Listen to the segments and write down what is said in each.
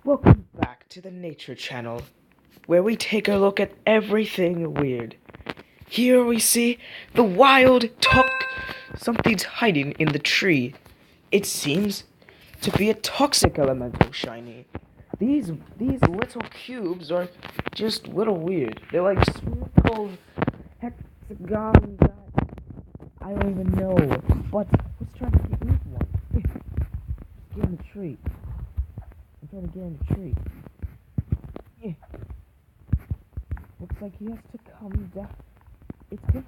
Welcome back to the Nature Channel, where we take a look at everything weird. Here we see the wild something's hiding in the tree. It seems to be a toxic elemental shiny. These little cubes are just little weird. They're like spherical hexagons. I don't even know. But let's try to get rid of one. Get in the tree. I'm trying to get in the tree. Looks like he has to come down. It's good.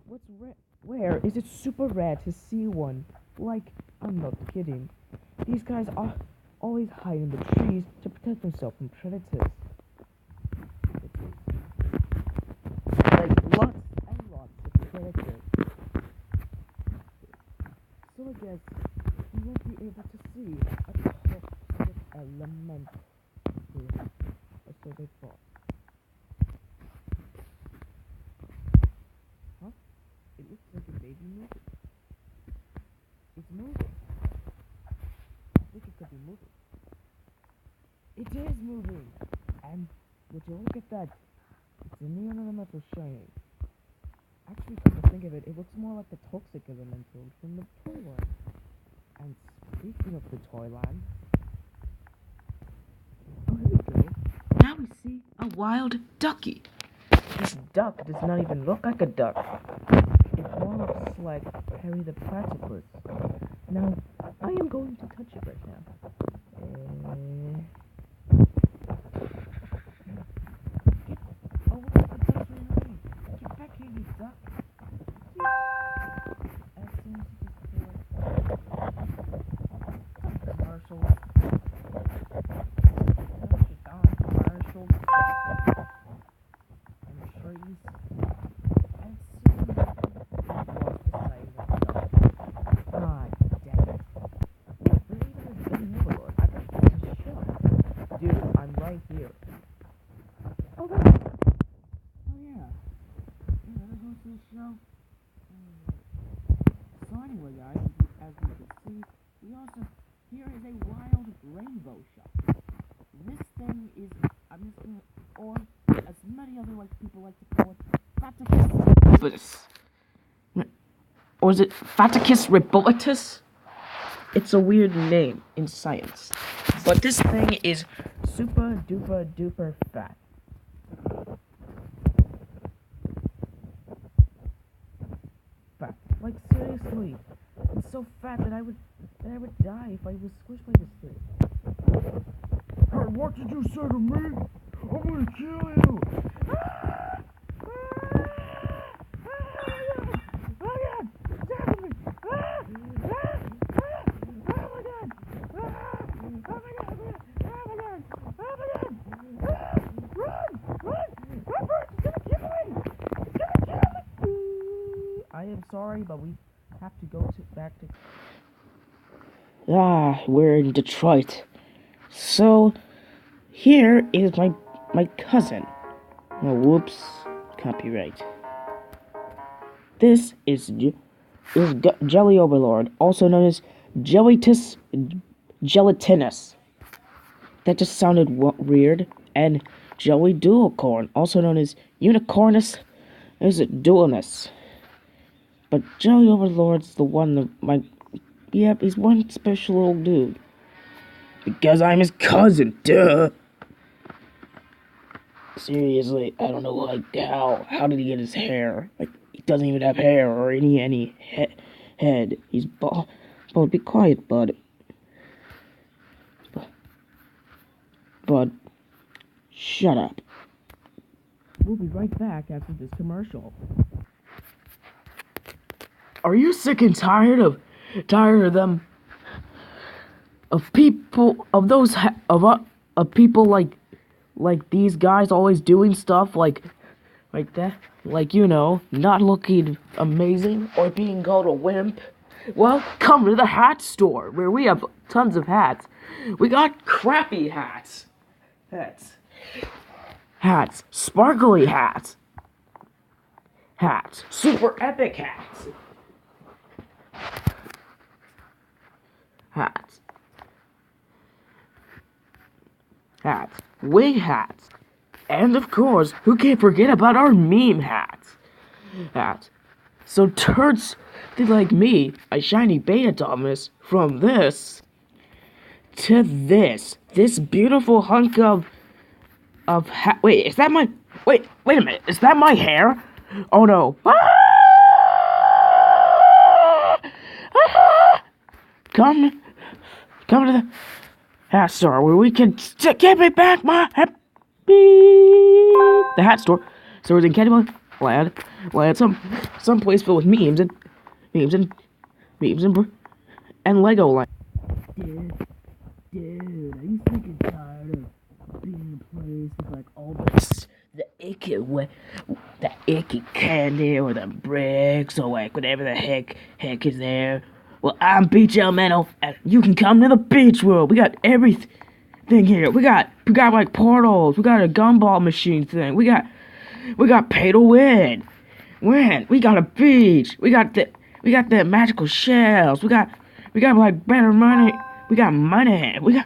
What's red? Where is it super rare to see one? Like, I'm not kidding. These guys are always hide in the trees to protect themselves from predators. Like lots and lots of predators. So I guess you won't be able to see a toxic elemental. That's what they thought. Huh? It looks like a baby moving. It's moving. I think it could be moving. It is moving! And would you look at that? It's a neon elemental shiny. Actually, come to think of it, it looks more like the toxic elemental from the Toyland. And speaking of the Toyland, oh, here we go. Now we see a wild ducky. This duck does not even look like a duck. It more looks like Harry the Platypus. Now, I am going to touch it right now. Oh, look at the duck's running. Get back here, you duck. As soon as you just commercials. Commercials. And trees. And soon God damn it. Believe it has been Overlord. I got such a shock. Dude, I'm right here. Oh, there. Oh, yeah. Yeah, there goes this show. So anyway, guys, as you can see, here is a wild rainbow shark. This thing is, I'm just gonna, or as many other people like to call it, Faticus. Or is it Faticus rebullatus? It's a weird name in science. But this thing is super duper duper fat. Fat. Like seriously. It's so fat that I would die if I was squished by this thing. Hey, what did you say to me? I'm gonna kill you! I am sorry, but we have to go back to... we're in Detroit. So, here is my cousin. Oh, whoops. Copyright. This is Jelly Overlord, also known as Jellytis Gelatinous. That just sounded weird. And Jelly Dualcorn, also known as Unicornus, is Dualness. But Jelly Overlord's the one yep, he's one special little dude. Because I'm his cousin, duh! Seriously, I don't know, like, how did he get his hair? Like, he doesn't even have hair or any head. He's bald. But be quiet, bud. Bud, shut up. We'll be right back after this commercial. Are you sick and tired of them? Of people, of those, of people like these guys always doing stuff like that? Like, you know, not looking amazing or being called a wimp? Well, come to the hat store where we have tons of hats. We got crappy hats. Hats. Sparkly hats. Hats. Super epic hats. Hats. hats, wing hats, and of course, who can't forget about our meme hats? So turds did like me, a shiny beta Thomas, from this to this beautiful hunk of wait, is that my wait a minute, is that my hair? Oh no. Come to the hat store where we can give me back my happy. The hat store. So we're in Candyland land, some place filled with memes and Lego land. Dude, are you sick and tired of being in a place with like all the icky candy or the bricks or like whatever the heck is there? Well, I'm Beach Elmental, and you can come to the beach world. We got everything here. We got like portals. We got a gumball machine thing. We got pay to win. We got a beach. We got the magical shells. We got like better money. We got money. We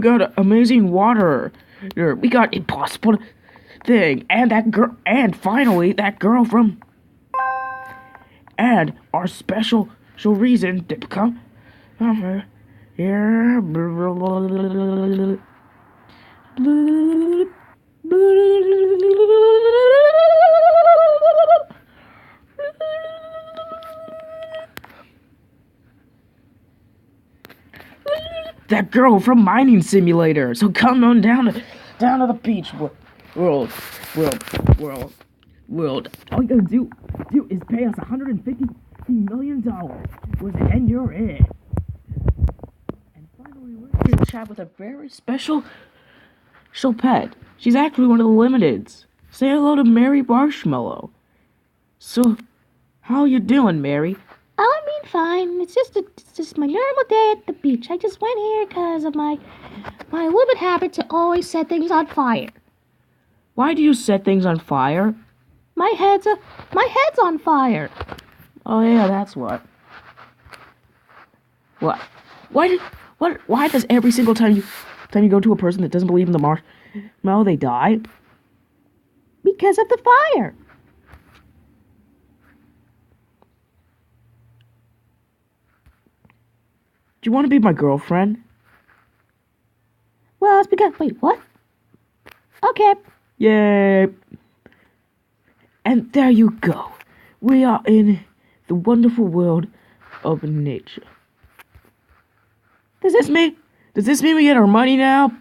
got amazing water. We got impossible thing. And that girl. And finally, that girl from. And our special reason to become here. That girl from Mining Simulator. So come on down to the beach world. All you gotta do is pay us $150 million, and you're in. And finally, we're here to chat with a very special pet. She's actually one of the limiteds. Say hello to Mary Marshmallow. So, how you doing, Mary? Oh, I mean, fine. It's just my normal day at the beach. I just went here because of my little habit to always set things on fire. Why do you set things on fire? My head's on fire. Oh yeah, that's what. What? Why does every single time you go to a person that doesn't believe in the marshmallow, they die? Because of the fire. Do you want to be my girlfriend? Well, it's because... Wait, what? Okay. Yay! And there you go. We are in the wonderful world of nature. Does this mean we get our money now?